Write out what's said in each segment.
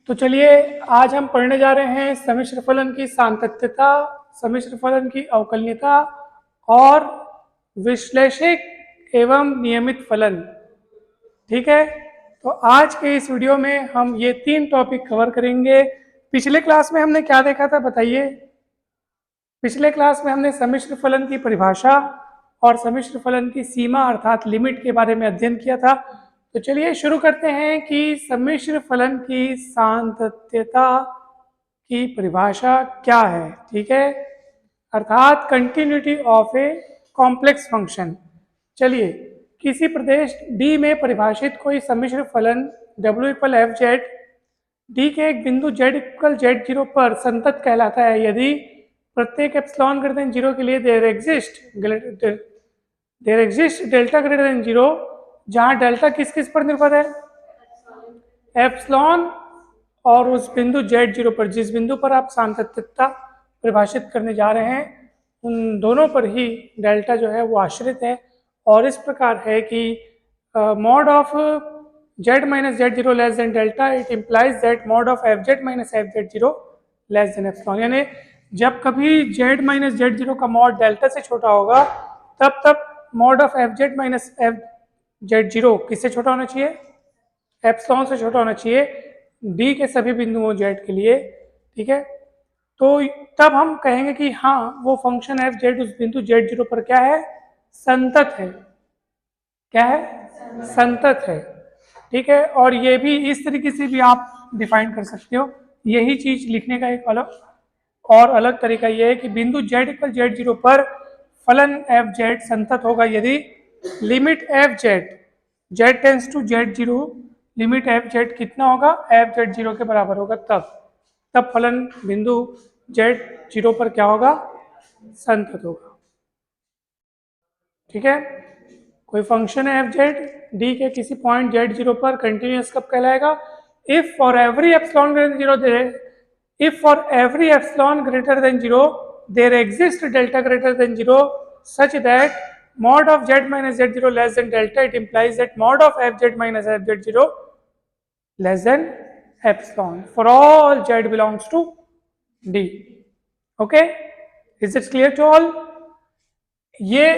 तो चलिए आज हम पढ़ने जा रहे हैं सम्मिश्र फलन की सातत्यता, सम्मिश्र फलन की अवकलनीयता और विश्लेषिक एवं नियमित फलन। ठीक है, तो आज के इस वीडियो में हम ये 3 टॉपिक कवर करेंगे। पिछले क्लास में हमने क्या देखा था बताइए? पिछले क्लास में हमने सम्मिश्र फलन की परिभाषा और सम्मिश्र फलन की सीमा अर्थात लिमिट के बारे में अध्ययन किया था। तो चलिए शुरू करते हैं कि सम्मिश्र फलन की सातत्यता की परिभाषा क्या है। ठीक है, अर्थात continuity of a complex function. चलिए, किसी प्रदेश D में परिभाषित कोई सम्मिश्र फलन W equal F Z D के एक बिंदु Z इक्वल Z0 पर संतत कहलाता है यदि प्रत्येक एप्सिलॉन ग्रेटर देन 0 के लिए there exist delta greater than 0, जहां डेल्टा किस किस पर निर्भर है? एप्सिलॉन और उस बिंदु Z0 पर, जिस बिंदु पर आप सातत्यता परिभाषित करने जा रहे हैं उन दोनों पर ही डेल्टा जो है वो आश्रित है। और इस प्रकार है कि mod of Z minus Z0 less than delta, it implies that mod of FZ minus FZ0 less than epsilon. यानी जब कभी Z माइनस Z0 का मॉड डेल्टा से छोटा होगा तब mod of FZ minus FZ0 किससे छोटा होना चाहिए? एप्सिलॉन से छोटा होना चाहिए D के सभी बिंदुओं Z के लिए। ठीक है, तो तब हम कहेंगे कि हाँ, वो फंक्शन FZ उस बिंदु Z0 पर क्या है? संतत है। क्या है? संतत है। ठीक है, और ये भी इस तरीके से भी आप डिफाइन कर सकते हो। यही चीज लिखने का एक अलग तरीका ये है कि बिंदु Z इक्वल Z0 पर फलन FZ संतत होगा यदि limit FZ Z tends to Z0, limit FZ कितना होगा? FZ0 के बराबर होगा। तब फलन बिंदु Z0 पर क्या होगा? संतत होगा। ठीक है, कोई फंक्शन है FZ D के किसी पॉइंट Z0 पर कंटिन्यूअस कब कहलाएगा? If for every epsilon greater than 0 there exist delta greater than 0 such that mod of Z minus Z0 less than delta, it implies that mod of FZ minus FZ0 less than epsilon for all Z belongs to D. Okay, is it clear to all? ये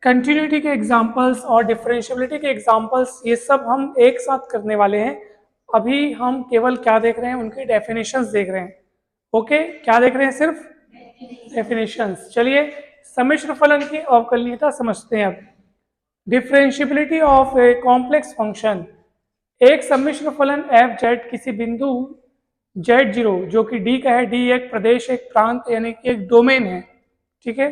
continuity के examples और differentiability के examples ये सब हम एक साथ करने वाले हैं। अभी हम केवल क्या देख रहे हैं? उनके डेफिनेशंस देख रहे हैं। ओके, क्या देख रहे हैं? सिर्फ डेफिनेशंस। चलिए सम्मिश्र फलन की अवकलनीयता समझते हैं अब। Differentiability of a complex function. एक सम्मिश्र फलन FZ किसी बिंदु Z0 जो कि D का है, D एक प्रदेश, एक प्रांत यानी कि एक डोमेन है। ठीक है,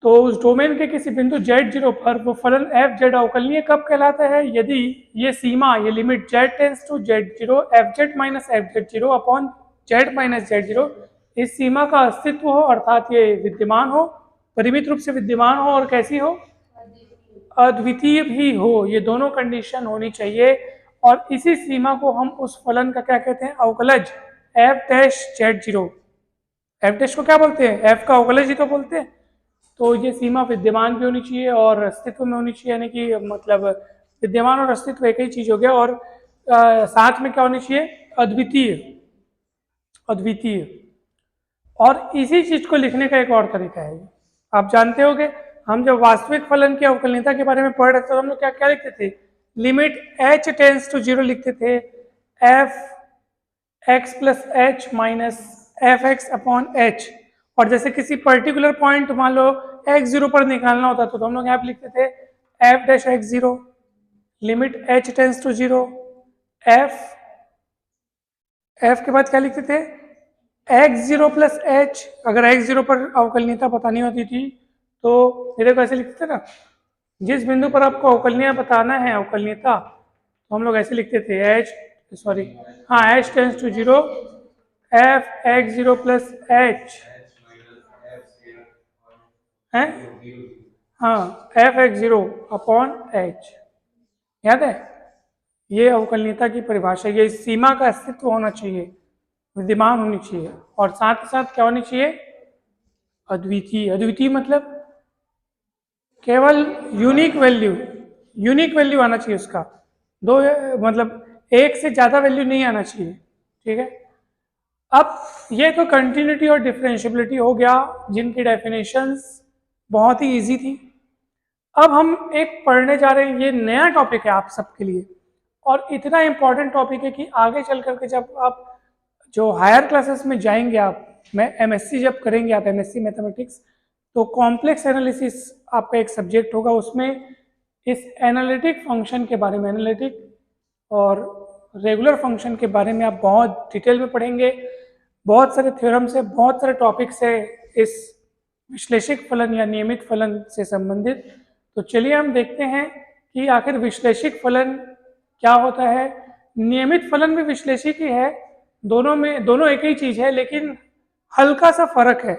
तो उस डोमेन के किसी बिंदु Z0 पर वो फलन FZ अवकलनीय कब कहलाता है? यदि ये सीमा, ये limit Z tends to Z0 FZ minus FZ0 upon Z minus Z0 इस सीमा का अस्तित्व हो, अर्थात ये विद्यमान हो, परिमित रूप से विद्यमान हो और कैसी हो? अद्वितीय भी हो। ये दोनों कंडीशन होनी चाहिए और इसी सीमा को हम उस फलन का क्या कहते हैं? अवकलज F dash Z0। F dash को क्या बोलते हैं? F का अवकलज ही तो बोलते हैं। तो ये सीमा विद्यमान भी होनी चाहिए और अस्तित्व में होनी चाहिए, यानी कि मतलब विद्यमान और अस्तित्व एक ही चीज हो गया। और साथ में क्या होनी चाहिए? अद्वितीय। और इसी चीज को लिखने का एक और तरीका है। आप जानते होंगे, हम जब वास्तविक फलन की अवकलनीयता के बारे में पढ़ रहे थे तो हम लोग क्या क्या लिखते थे? लिमिट H टेंस टू 0 लिखते थे, Fx plus H minus Fx upon H। और जैसे किसी पर्टिकुलर पॉइंट मान लो x0 पर निकालना होता तो हम लोग यहाँ पे लिखते थे f dash x0 limit h tends to 0 f के बाद क्या लिखते थे? x0 plus h। अगर x0 पर अवकलनीयता पता नहीं होती थी तो मेरे को ऐसे लिखते थे ना, जिस बिंदु पर आपको अवकलनीय बताना है, अवकलनीयता, तो हम लोग ऐसे लिखते थे h tends to 0 f x0 plus h है, हाँ, Fx0 अपॉन H। याद है? ये अवकलनीयता की परिभाषा। ये सीमा का अस्तित्व होना चाहिए, विद्यमान होनी चाहिए और साथ ही साथ क्या होनी चाहिए? अद्वितीय। अद्वितीय मतलब केवल यूनिक वैल्यू आना चाहिए उसका। दो मतलब 1 से ज़्यादा वैल्यू नहीं आना चाहिए, ठीक है। अब ये तो कंटिन्यूटी और डिफरेंशियबिलिटी हो गया, जिनकी डेफिनेशंस बहुत ही इजी थी। अब हम एक पढ़ने जा रहे हैं, ये नया टॉपिक है आप सबके लिए और इतना इम्पॉर्टेंट टॉपिक है कि आगे चल करके जब आप जो हायर क्लासेस में जाएंगे, आप एमएससी जब करेंगे, आप एमएससी मैथमेटिक्स, तो कॉम्प्लेक्स एनालिसिस आपका एक सब्जेक्ट होगा, उसमें इस एनालिटिक फंक्शन के बारे में, एनालिटिक और रेगुलर फंक्शन के बारे में आप बहुत डिटेल में पढ़ेंगे। बहुत सारे थ्योरम्स है, बहुत सारे टॉपिक्स है इस विश्लेषिक फलन या नियमित फलन से संबंधित। तो चलिए हम देखते हैं कि आखिर विश्लेषिक फलन क्या होता है। नियमित फलन भी विश्लेषिक ही है, दोनों एक ही चीज है, लेकिन हल्का सा फर्क है।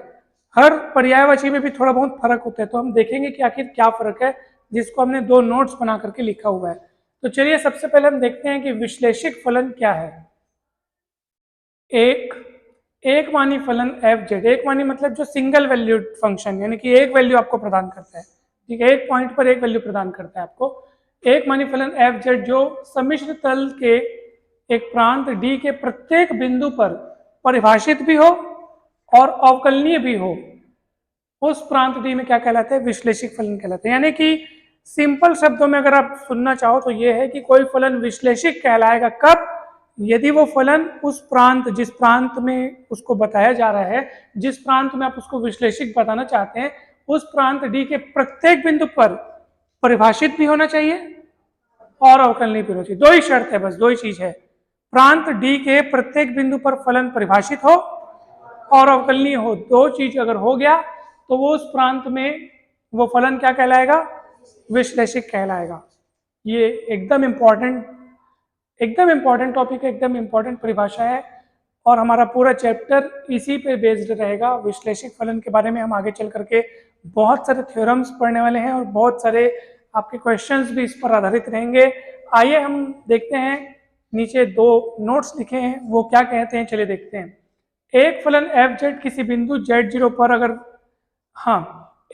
हर पर्यायवाची में भी थोड़ा बहुत फर्क होता है, तो हम देखेंगे कि आखिर क्या फर्क है, जिसको हमने 2 नोट्स बना करके लिखा हुआ है। तो चलिए सबसे पहले हम देखते हैं कि विश्लेषिक फलन क्या है। एक मानी फलन एफ जेड, एक मानी मतलब जो सिंगल वैल्यूड फंक्शन, यानी कि एक वैल्यू आपको प्रदान करता है, ठीक है, एक पॉइंट पर एक वैल्यू प्रदान करता है आपको। एक मानी फलन एफ जेड जो सम्मिश्र तल के एक प्रांत डी के प्रत्येक बिंदु पर परिभाषित भी हो और अवकलनीय भी हो, उस प्रांत डी में क्या कहलाते हैं, विश्लेषिक फलन कहलाते हैं। यानी कि सिंपल शब्दों में अगर आप सुनना चाहो तो यह है कि कोई फलन विश्लेषिक कहलाएगा कब, यदि वो फलन उस प्रांत, जिस प्रांत में उसको बताया जा रहा है, जिस प्रांत में आप उसको विश्लेषिक बताना चाहते हैं, उस प्रांत डी के प्रत्येक बिंदु पर परिभाषित भी होना चाहिए और अवकलनीय भी होना चाहिए। 2 ही शर्त है, बस 2 ही चीज है। प्रांत डी के प्रत्येक बिंदु पर फलन परिभाषित हो और अवकलनीय हो, 2 चीज अगर हो गया तो वो उस प्रांत में वो फलन क्या कहलाएगा, विश्लेषिक कहलाएगा। ये एकदम इम्पॉर्टेंट टॉपिक है, एकदम इम्पॉर्टेंट परिभाषा है और हमारा पूरा चैप्टर इसी पे बेस्ड रहेगा। विश्लेषिक फलन के बारे में हम आगे चल करके बहुत सारे थ्योरम्स पढ़ने वाले हैं और बहुत सारे आपके क्वेश्चंस भी इस पर आधारित रहेंगे। आइए हम देखते हैं, नीचे 2 नोट्स लिखे हैं, वो क्या कहते हैं, चलिए देखते हैं। एक फलन एफ जेड किसी बिंदु z0 पर अगर,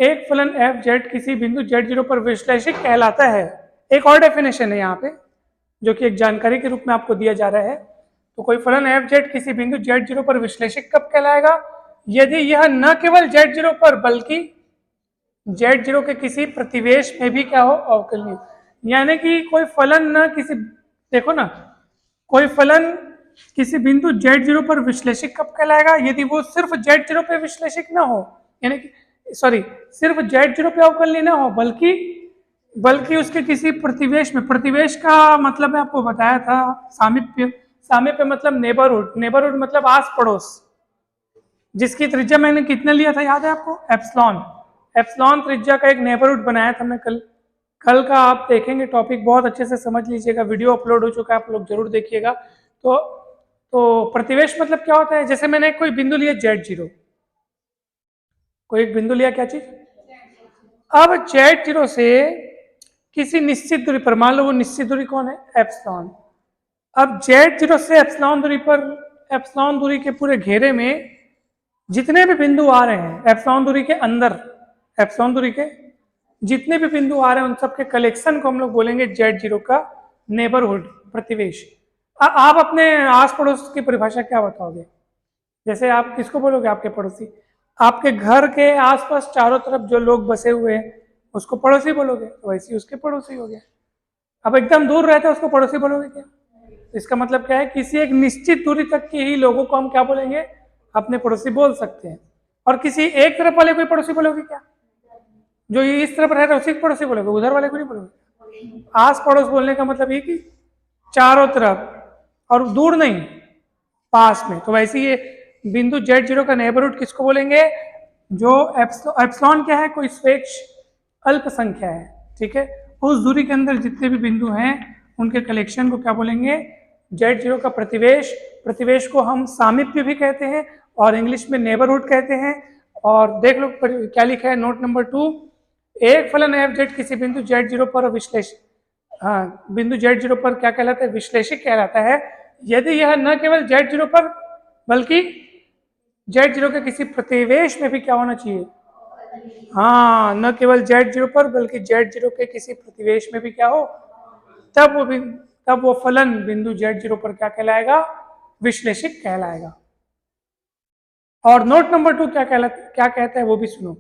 एक फलन एफ जेड किसी बिंदु z0 पर विश्लेषिक कहलाता है। एक और डेफिनेशन है यहाँ पे जो कि एक जानकारी के रूप में आपको दिया जा रहा है। तो कोई फलन एफ जेड किसी बिंदु z0 पर विश्लेषिक कब कहलाएगा, यदि यह न केवल z0 पर बल्कि z0 के किसी प्रतिवेश में भी क्या हो, अवकलनीय। यानी कि कोई फलन न किसी, देखो ना, कोई फलन किसी बिंदु z0 पर विश्लेषिक कब कहलाएगा, यदि वो सिर्फ z0 पे विश्लेषिक ना हो, यानी कि सिर्फ z0 पे अवकलनीय ना हो, बल्कि उसके किसी प्रतिवेश में, प्रतिवेश का मतलब मैं आपको बताया था, सामीप्य मतलब नेबरहुड मतलब आस पड़ोस, जिसकी त्रिज्या मैंने कितना लिया था याद है आपको, एप्सिलॉन त्रिज्या का एक नेबरहुड बनाया था मैं कल का आप देखेंगे टॉपिक, बहुत अच्छे से समझ लीजिएगा, वीडियो अपलोड हो चुका है, आप लोग जरूर देखिएगा। तो प्रतिवेश मतलब क्या होता है, जैसे मैंने कोई बिंदु लिया z0, कोई एक बिंदु लिया, क्या चीज, अब z0 से किसी निश्चित दूरी पर, मान लो वो निश्चित दूरी कौन है, एप्सिलॉन। अब z0 से एप्सिलॉन दूरी पर, एप्सिलॉन दूरी के पूरे घेरे में जितने भी बिंदु आ रहे हैं, एप्सिलॉन दूरी के अंदर, एप्सिलॉन दूरी के जितने भी बिंदु आ रहे हैं उन सबके कलेक्शन को हम लोग बोलेंगे z0 का नेबरहुड, प्रतिवेश। आप अपने आस पड़ोस की परिभाषा क्या बताओगे, जैसे आप किसको बोलोगे, आपके पड़ोसी, आपके घर के आसपास चारों तरफ जो लोग बसे हुए हैं उसको पड़ोसी बोलोगे, तो वैसे ही उसके पड़ोसी हो गया। अब एकदम दूर रहते हैं उसको पड़ोसी बोलोगे क्या, इसका मतलब क्या है, किसी एक निश्चित दूरी तक के ही लोगों को हम क्या बोलेंगे, अपने पड़ोसी बोल सकते हैं। और किसी एक तरफ वाले कोई पड़ोसी बोलोगे क्या, जो ये इस तरफ रहता है उसी को पड़ोसी बोलोगे, उधर वाले को नहीं बोलोगे। आस पड़ोस बोलने का मतलब ये कि चारों तरफ और दूर नहीं, पास में। तो वैसे ये बिंदु z0 का नेबरहुड किसको बोलेंगे, जो एप्सिलॉन क्या है, कोई स्वेच्छ अल्प संख्या है, ठीक है, उस दूरी के अंदर जितने भी बिंदु हैं उनके कलेक्शन को क्या बोलेंगे, z0 का प्रतिवेश। प्रतिवेश को हम सामीप्य भी कहते हैं और इंग्लिश में नेबरहुड कहते हैं। और देख लो क्या लिखा है नोट नंबर 2, एक फलन एफ जेड किसी बिंदु z0 पर बिंदु z0 पर क्या कहलाता है, विश्लेषिक कहलाता है, यदि यह न केवल z0 पर बल्कि z0 के किसी प्रतिवेश में भी क्या होना चाहिए, न केवल z0 पर बल्कि z0 के किसी प्रतिवेश में भी क्या हो, तब तब वो फलन बिंदु Z0 पर क्या कहलाएगा? विश्लेषिक कहलाएगा। और नोट नंबर 2 क्या कहता है वो भी सुनो।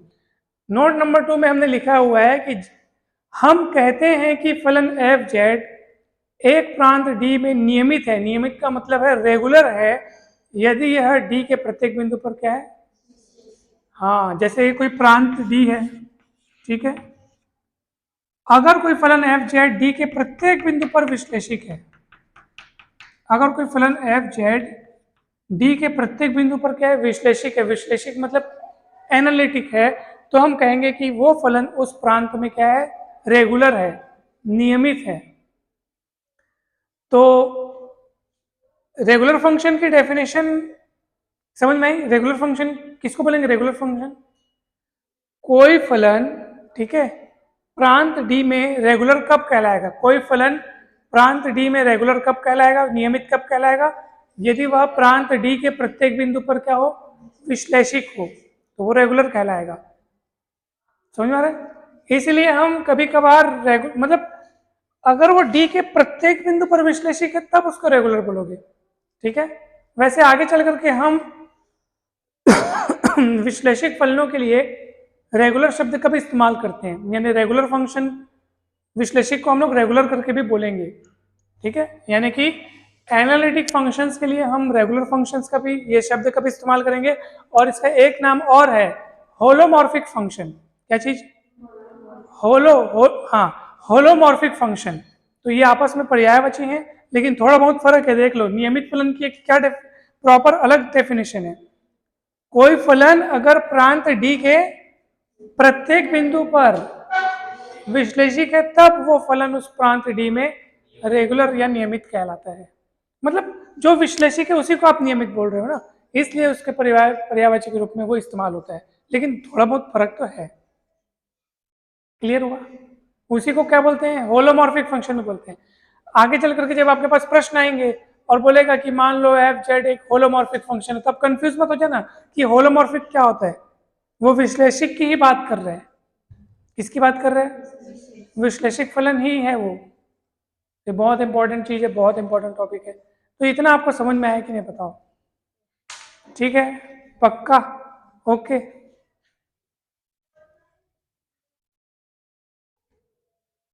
नोट नंबर 2 में हमने लिखा हुआ है कि हम कहते हैं कि फलन एफ जेड एक प्रांत डी में नियमित है। नियमित का मतलब है रेगुलर है यदि यह डी के प्रत्येक बिंदु पर क्या है? हाँ, जैसे कोई प्रांत डी है, ठीक है, अगर कोई फलन एफ जेड डी के प्रत्येक बिंदु पर विश्लेषिक है, अगर कोई फलन एफ जेड डी के प्रत्येक बिंदु पर क्या है? विश्लेषिक है। विश्लेषिक मतलब एनालिटिक है, तो हम कहेंगे कि वो फलन उस प्रांत में क्या है? रेगुलर है, नियमित है। तो रेगुलर फंक्शन की डेफिनेशन समझ में आई? रेगुलर फंक्शन किसको बोलेंगे? रेगुलर फंक्शन कोई फलन, ठीक है, प्रांत डी में रेगुलर कब कहलाएगा? कोई फलन प्रांत डी में रेगुलर कब कहलाएगा? नियमित कब कहलाएगा? यदि वह प्रांत डी के प्रत्येक बिंदु पर क्या हो? विश्लेषिक हो, तो वो रेगुलर कहलाएगा। समझ में आ रहा है? इसलिए हम कभी कभार मतलब अगर वो डी के प्रत्येक बिंदु पर विश्लेषिक है तब उसको रेगुलर बोलोगे, ठीक है। वैसे आगे चल करके हम विश्लेषिक फलनों के लिए रेगुलर शब्द कब इस्तेमाल करते हैं, यानी रेगुलर फंक्शन विश्लेषिक को हम लोग रेगुलर करके भी बोलेंगे, ठीक है। यानी कि एनालिटिक फंक्शंस के लिए हम रेगुलर फंक्शंस का भी ये शब्द कभी इस्तेमाल करेंगे। और इसका एक नाम और है होलोमॉर्फिक फंक्शन। क्या चीज? Holomorphic function. तो ये आपस में पर्यायवाची हैं, लेकिन थोड़ा बहुत फर्क है, देख लो। नियमित फलन की क्या प्रॉपर अलग डेफिनेशन है। कोई फलन अगर प्रांत डी के प्रत्येक बिंदु पर विश्लेषिक है तब वो फलन उस प्रांत डी में रेगुलर या नियमित कहलाता है। मतलब जो विश्लेषिक है उसी को आप नियमित बोल रहे हो ना, इसलिए उसके पर्यायवाची के रूप में वो इस्तेमाल होता है, लेकिन थोड़ा बहुत फर्क तो है। क्लियर हुआ? उसी को क्या बोलते हैं? होलोमॉर्फिक फंक्शन में बोलते हैं। आगे चल करके जब आपके पास प्रश्न आएंगे और बोलेगा कि मान लो एफ जेड एक होलोमॉर्फिक फंक्शन है, तब कंफ्यूज मत हो जाना कि होलोमॉर्फिक क्या होता है। वो विश्लेषिक की ही बात कर रहे हैं। किसकी बात कर रहे हैं? विश्लेषिक फलन ही है वो। ये बहुत इंपॉर्टेंट चीज है, बहुत इंपॉर्टेंट टॉपिक है। तो इतना आपको समझ में आया कि नहीं बताओ? ठीक है, पक्का? ओके।